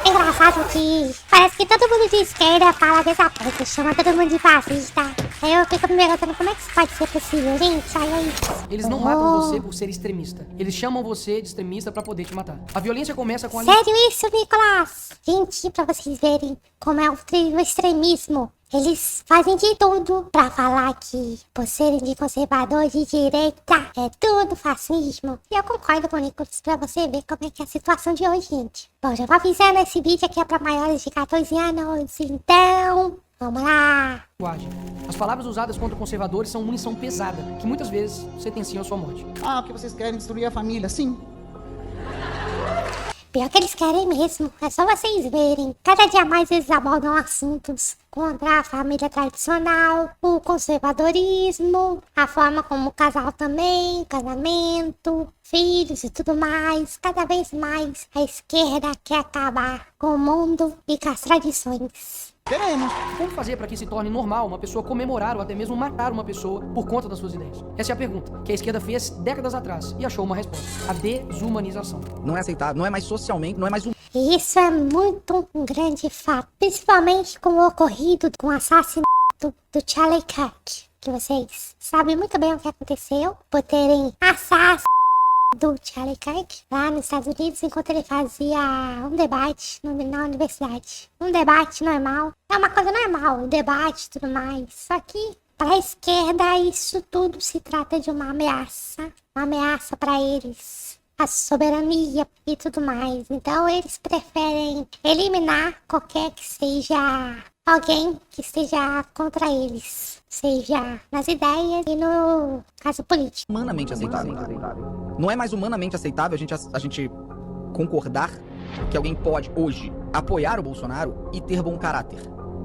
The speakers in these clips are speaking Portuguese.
É engraçado que parece que todo mundo de esquerda fala dessa coisa, chama todo mundo de fascista. Aí eu fico me perguntando como é que isso pode ser possível, gente. Olha isso. Eles não matam você por ser extremista. Eles chamam você de extremista pra poder te matar. A violência começa com a... Sério isso, Nicolas? Gente, pra vocês verem como é o extremismo. Eles fazem de tudo pra falar que, por serem de conservador de direita, é tudo fascismo. E eu concordo com o Nicolas pra você ver como é que é a situação de hoje, gente. Bom, já vou avisando, esse vídeo aqui é pra maiores de 14 anos, então... Vamos lá! As palavras usadas contra conservadores são munição pesada, que muitas vezes sentenciam a sua morte. Ah, porque vocês querem destruir a família, sim. Pior que eles querem mesmo, é só vocês verem. Cada dia mais eles abordam assuntos contra a família tradicional, o conservadorismo, a forma como o casal também, casamento, filhos e tudo mais. Cada vez mais a esquerda quer acabar com o mundo e com as tradições. Queremos. Como fazer para que se torne normal uma pessoa comemorar ou até mesmo matar uma pessoa por conta das suas ideias? Essa é a pergunta que a esquerda fez décadas atrás e achou uma resposta: a desumanização. Não é aceitável, não é mais socialmente, não é mais E isso é muito um grande fato, principalmente com o ocorrido com o assassinato do Charlie Kirk, que vocês sabem muito bem o que aconteceu por terem assassinado do Charlie Kirk lá nos Estados Unidos enquanto ele fazia um debate na universidade. Um debate normal. É uma coisa normal, o debate e tudo mais. Só que para a esquerda isso tudo se trata de uma ameaça. Uma ameaça para eles. A soberania e tudo mais. Então eles preferem eliminar qualquer que seja alguém que esteja contra eles. Seja nas ideias e no caso político. humanamente aceitável. Não é mais humanamente aceitável a gente concordar que alguém pode, hoje, apoiar o Bolsonaro e ter bom caráter.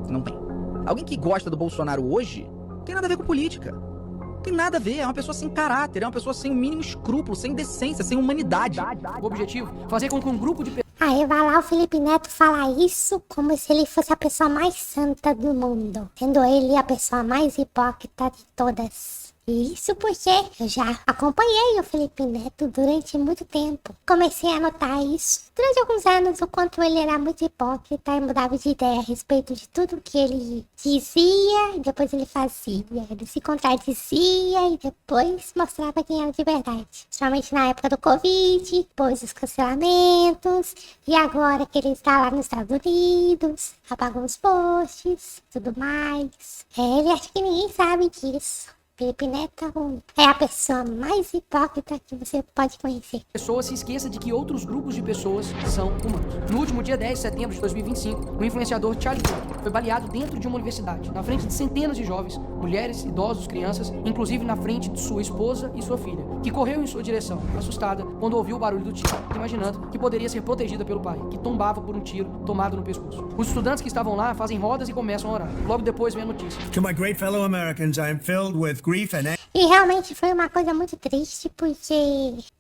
Não tem. Alguém que gosta do Bolsonaro hoje, não tem nada a ver com política. Não tem nada a ver, é uma pessoa sem caráter, é uma pessoa sem o mínimo escrúpulo, sem decência, sem humanidade. O objetivo é fazer com que um grupo de pessoas... Aí vai lá o Felipe Neto falar isso como se ele fosse a pessoa mais santa do mundo, sendo ele a pessoa mais hipócrita de todas. E isso porque eu já acompanhei o Felipe Neto durante muito tempo. Comecei a notar isso durante alguns anos, o quanto ele era muito hipócrita e mudava de ideia a respeito de tudo que ele dizia e depois ele fazia. Ele se contradizia e depois mostrava quem era de verdade. Principalmente na época do Covid, depois dos cancelamentos, e agora que ele está lá nos Estados Unidos, apagou os posts, tudo mais. Ele acha que ninguém sabe disso. Felipe Neto é a pessoa mais hipócrita que você pode conhecer. Pessoas se esqueça de que outros grupos de pessoas são humanos. No último dia 10 de setembro de 2025, o influenciador Charlie Kirk foi baleado dentro de uma universidade, na frente de centenas de jovens, mulheres, idosos, crianças, inclusive na frente de sua esposa e sua filha, que correu em sua direção, assustada, quando ouviu o barulho do tiro, imaginando que poderia ser protegida pelo pai, que tombava por um tiro tomado no pescoço. Os estudantes que estavam lá fazem rodas e começam a orar. Logo depois vem a notícia. To my great fellow Americans, I am filled with grief and E realmente foi uma coisa muito triste, porque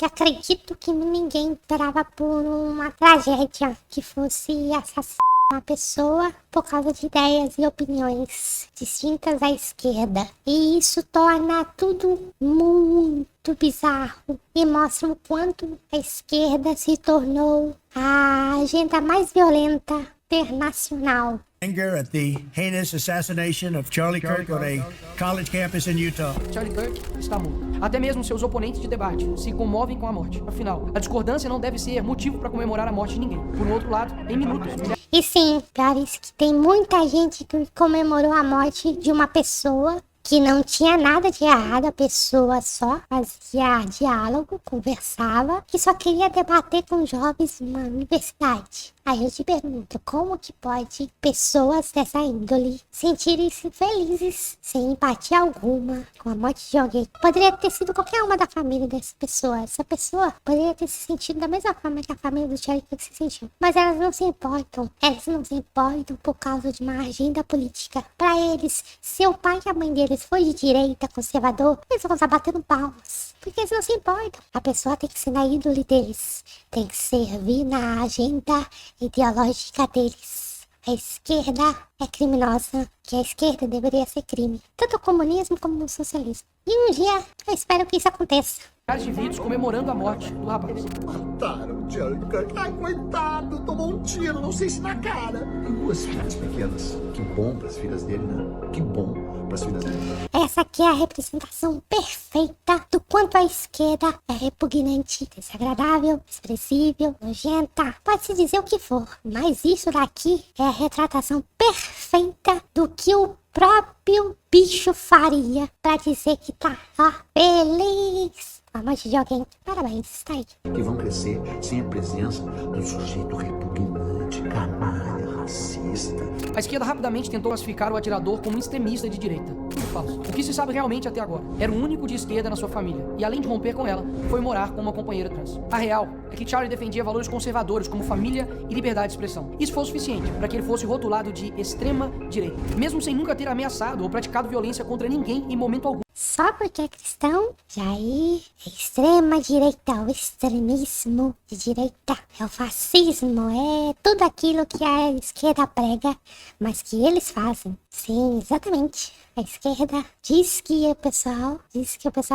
acredito que ninguém esperava por uma tragédia que fosse assassinar uma pessoa por causa de ideias e opiniões distintas à esquerda. E isso torna tudo muito bizarro e mostra o quanto a esquerda se tornou a agenda mais violenta internacional. anger at the heinous assassination of Charlie Kirk on a college campus in Utah. Charlie Kirk está morto. Até mesmo seus oponentes de debate se comovem com a morte. Afinal, a discordância não deve ser motivo para comemorar a morte de ninguém. Por outro lado, em minutos... E sim, parece que tem muita gente que comemorou a morte de uma pessoa que não tinha nada de errado, a pessoa só fazia diálogo, conversava, que só queria debater com jovens numa universidade. Aí eu te pergunto, como que pode pessoas dessa índole sentirem-se felizes, sem empatia alguma, com a morte de alguém? Poderia ter sido qualquer uma da família dessa pessoa. Essa pessoa poderia ter se sentido da mesma forma que a família do Charlie Kirk se sentiu. Mas elas não se importam. Elas não se importam por causa de uma agenda política. Para eles, se o pai e a mãe deles for de direita, conservador, eles vão estar batendo palmas. Porque eles não se importam. A pessoa tem que ser na índole deles. Tem que servir na agenda ideológica deles. a esquerda é criminosa, que a esquerda deveria ser crime. Tanto o comunismo como o socialismo. E um dia, eu espero que isso aconteça. Milhares de vídeos comemorando a morte do rapaz. Mataram o Charlie Kirk. Ai, coitado, tomou um tiro, não sei se na cara. Tem 2 filhas pequenas. Que bom pras filhas dele, né? Que bom pras filhas dele. Essa aqui é a representação perfeita do quanto a esquerda é repugnante, desagradável, desprezível, nojenta. Pode-se dizer o que for, mas isso daqui é a retratação perfeita do que o próprio bicho faria pra dizer que tá, ó, feliz. A morte de alguém. Parabéns, tá aí. Que vão crescer sem a presença do sujeito repugnante, canalha, racista. A esquerda rapidamente tentou classificar o atirador como um extremista de direita. Tudo falso. O que se sabe realmente até agora? Era o único de esquerda na sua família. E além de romper com ela, foi morar com uma companheira trans. A real é que Charlie defendia valores conservadores como família e liberdade de expressão. Isso foi o suficiente para que ele fosse rotulado de extrema direita. Mesmo sem nunca ter ameaçado ou praticado violência contra ninguém em momento algum. Só porque é cristão, já é extrema direita, o extremismo de direita, é o fascismo, é tudo aquilo que a esquerda prega, mas que eles fazem. Sim, exatamente. A esquerda diz que o pessoal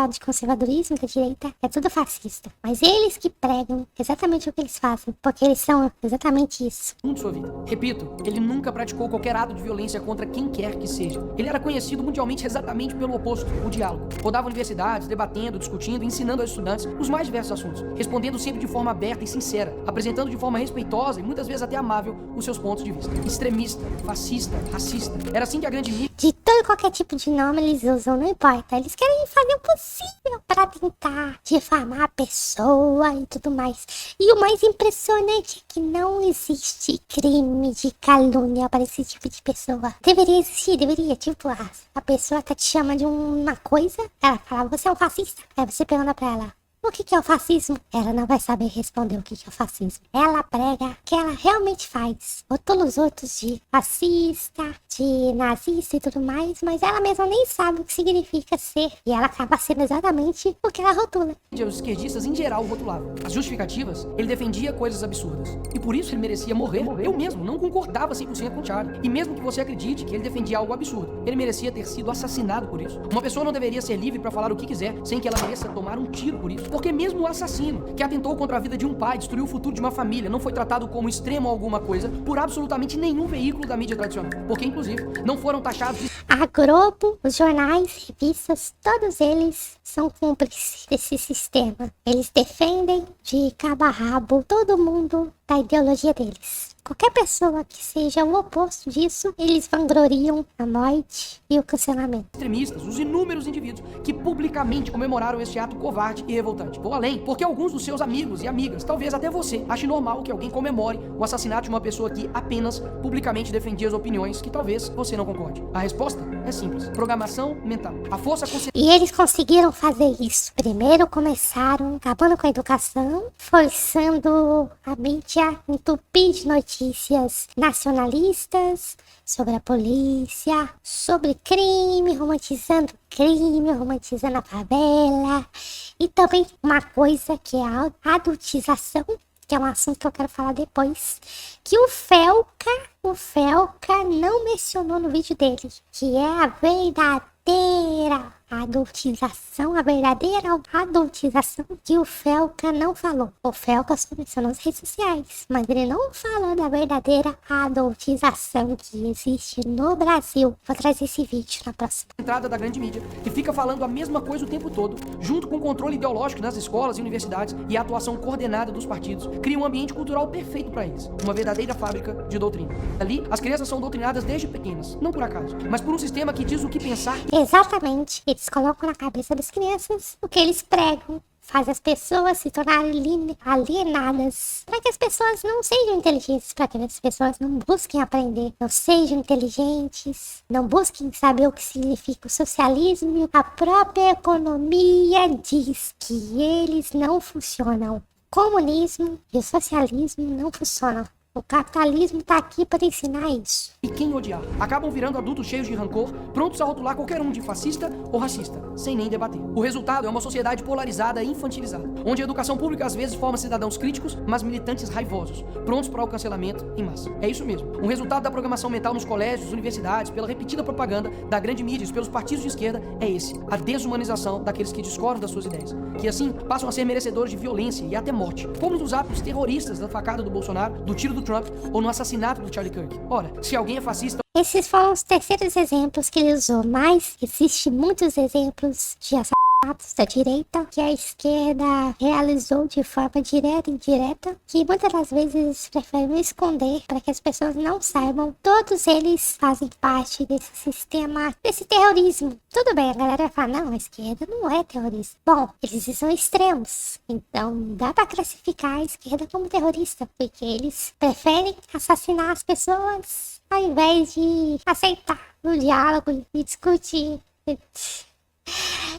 de conservadorismo da direita é tudo fascista. Mas eles que pregam exatamente o que eles fazem, porque eles são exatamente isso. De sua vida. Repito, ele nunca praticou qualquer ato de violência contra quem quer que seja. Ele era conhecido mundialmente exatamente pelo oposto, o diálogo. Rodava universidades, debatendo, discutindo, ensinando aos estudantes os mais diversos assuntos, respondendo sempre de forma aberta e sincera, apresentando de forma respeitosa e muitas vezes até amável os seus pontos de vista. Extremista, fascista, racista. Era assim que a grande mídia... De todo e qualquer tipo de nome eles usam, não importa. Eles querem fazer o possível para tentar difamar a pessoa e tudo mais. E o mais impressionante é que não existe crime de calúnia para esse tipo de pessoa. Deveria existir, deveria. Tipo, a pessoa tá te chamando de uma coisa, ela fala, você é um fascista. Aí você pergunta pra ela, o que é o fascismo? Ela não vai saber responder o que é o fascismo. Ela prega o que ela realmente faz. Rotula os outros de fascista, de nazista e tudo mais, mas ela mesma nem sabe o que significa ser. E ela acaba sendo exatamente o que ela rotula. Os esquerdistas em geral rotulavam. As justificativas, ele defendia coisas absurdas. E por isso ele merecia morrer. Eu mesmo não concordava 100% com Charlie. E mesmo que você acredite que ele defendia algo absurdo, ele merecia ter sido assassinado por isso. Uma pessoa não deveria ser livre para falar o que quiser, sem que ela mereça tomar um tiro por isso. Porque mesmo o assassino, que atentou contra a vida de um pai, destruiu o futuro de uma família, não foi tratado como extremo ou alguma coisa por absolutamente nenhum veículo da mídia tradicional. Porque, inclusive, não foram taxados de... A Globo, os jornais, revistas, todos eles são cúmplices desse sistema. Eles defendem de cabo a rabo todo mundo da ideologia deles. Qualquer pessoa que seja o oposto disso, eles vangloriam a morte e o cancelamento. Extremistas, os inúmeros indivíduos que publicamente comemoraram este ato covarde e revoltante. Vou além, porque alguns dos seus amigos e amigas, talvez até você, ache normal que alguém comemore o assassinato de uma pessoa que apenas publicamente defendia as opiniões que talvez você não concorde. A resposta é simples. Programação mental. A força E eles conseguiram fazer isso. Primeiro começaram acabando com a educação, forçando a mídia a entupir de notícias nacionalistas sobre a polícia, sobre crime, romantizando a favela. E também uma coisa que é a adultização, que é um assunto que eu quero falar depois, que o Felca não mencionou no vídeo dele, que é a verdadeira adultização, a verdadeira adultização que o Felca não falou. O Felca só mencionou nas redes sociais, mas ele não falou da verdadeira adultização que existe no Brasil. Vou trazer esse vídeo na próxima. Entrada da grande mídia, que fica falando a mesma coisa o tempo todo, junto com o controle ideológico nas escolas e universidades e a atuação coordenada dos partidos, cria um ambiente cultural perfeito para eles, uma verdadeira fábrica de doutrina. Ali, as crianças são doutrinadas desde pequenas, não por acaso, mas por um sistema que diz o que pensar. Exatamente. Eles colocam na cabeça das crianças o que eles pregam. Faz as pessoas se tornarem alienadas. Para que as pessoas não sejam inteligentes, para que as pessoas não busquem aprender, não sejam inteligentes, não busquem saber o que significa o socialismo. A própria economia diz que eles não funcionam. O comunismo e o socialismo não funcionam. O capitalismo tá aqui para ensinar isso. E quem odiar. Acabam virando adultos cheios de rancor, prontos a rotular qualquer um de fascista ou racista, sem nem debater. O resultado é uma sociedade polarizada e infantilizada, onde a educação pública às vezes forma cidadãos críticos, mas militantes raivosos, prontos para o cancelamento em massa. É isso mesmo. Um resultado da programação mental nos colégios, universidades, pela repetida propaganda da grande mídia e pelos partidos de esquerda é esse: a desumanização daqueles que discordam das suas ideias, que assim passam a ser merecedores de violência e até morte, como nos atos terroristas da facada do Bolsonaro, do tiro do Trump ou no assassinato do Charlie Kirk. Ora, se alguém é fascista... Esses foram os terceiros exemplos que ele usou, mas existem muitos exemplos de assassinatos da direita que a esquerda realizou de forma direta e indireta, que muitas das vezes preferem esconder para que as pessoas não saibam. Todos eles fazem parte desse sistema, desse terrorismo. Tudo bem, a galera vai falar, não, a esquerda não é terrorista. Bom, eles são extremos, então dá para classificar a esquerda como terrorista, porque eles preferem assassinar as pessoas ao invés de aceitar o diálogo e discutir.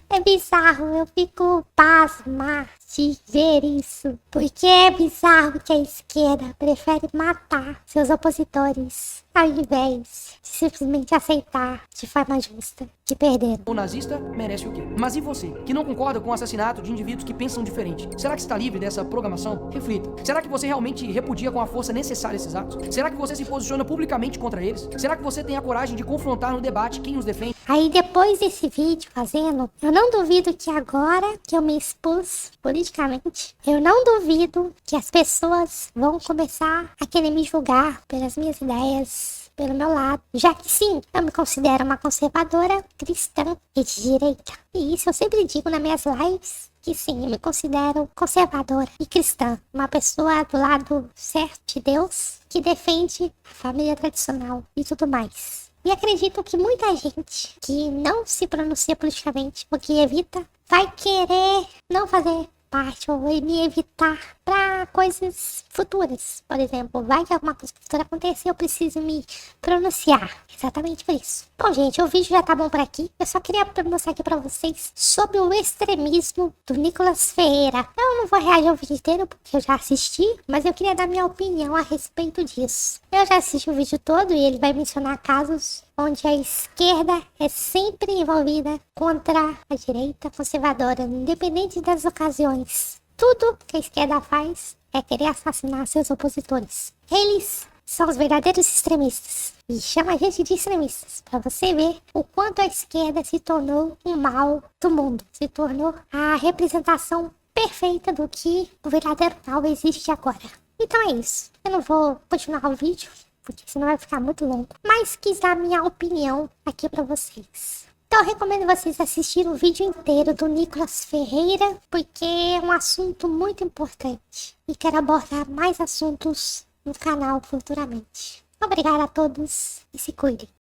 É bizarro, eu fico pasma de ver isso. Porque é bizarro que a esquerda prefere matar seus opositores ao invés de simplesmente aceitar de forma justa que perderam. O nazista merece o quê? Mas e você, que não concorda com o assassinato de indivíduos que pensam diferente? Será que está livre dessa programação? Reflita. Será que você realmente repudia com a força necessária esses atos? Será que você se posiciona publicamente contra eles? Será que você tem a coragem de confrontar no debate quem os defende? Aí depois desse vídeo fazendo, eu não duvido que agora que eu me expus politicamente, eu não duvido que as pessoas vão começar a querer me julgar pelas minhas ideias, pelo meu lado, já que sim, eu me considero uma conservadora cristã e de direita. E isso eu sempre digo nas minhas lives, que sim, eu me considero conservadora e cristã, uma pessoa do lado certo de Deus, que defende a família tradicional e tudo mais. E acredito que muita gente que não se pronuncia politicamente, ou que evita, vai querer não fazer parte ou me evitar para coisas futuras. Por exemplo, vai que alguma coisa futura acontecer, eu preciso me pronunciar. Exatamente por isso. Bom, gente, o vídeo já tá bom por aqui. Eu só queria mostrar aqui pra vocês sobre o extremismo do Nicolas Ferreira. Eu não vou reagir ao vídeo inteiro porque eu já assisti, mas eu queria dar minha opinião a respeito disso. Eu já assisti o vídeo todo e ele vai mencionar casos onde a esquerda é sempre envolvida contra a direita conservadora, independente das ocasiões. Tudo que a esquerda faz é querer assassinar seus opositores. Eles são os verdadeiros extremistas. E chama a gente de extremistas, para você ver o quanto a esquerda se tornou um mal do mundo. Se tornou a representação perfeita do que o verdadeiro mal existe agora. Então é isso. Eu não vou continuar o vídeo, porque senão vai ficar muito longo. Mas quis dar minha opinião aqui para vocês. Então eu recomendo vocês assistirem o vídeo inteiro do Nicolas Ferreira, porque é um assunto muito importante. E quero abordar mais assuntos no canal futuramente. Obrigada a todos e se cuidem.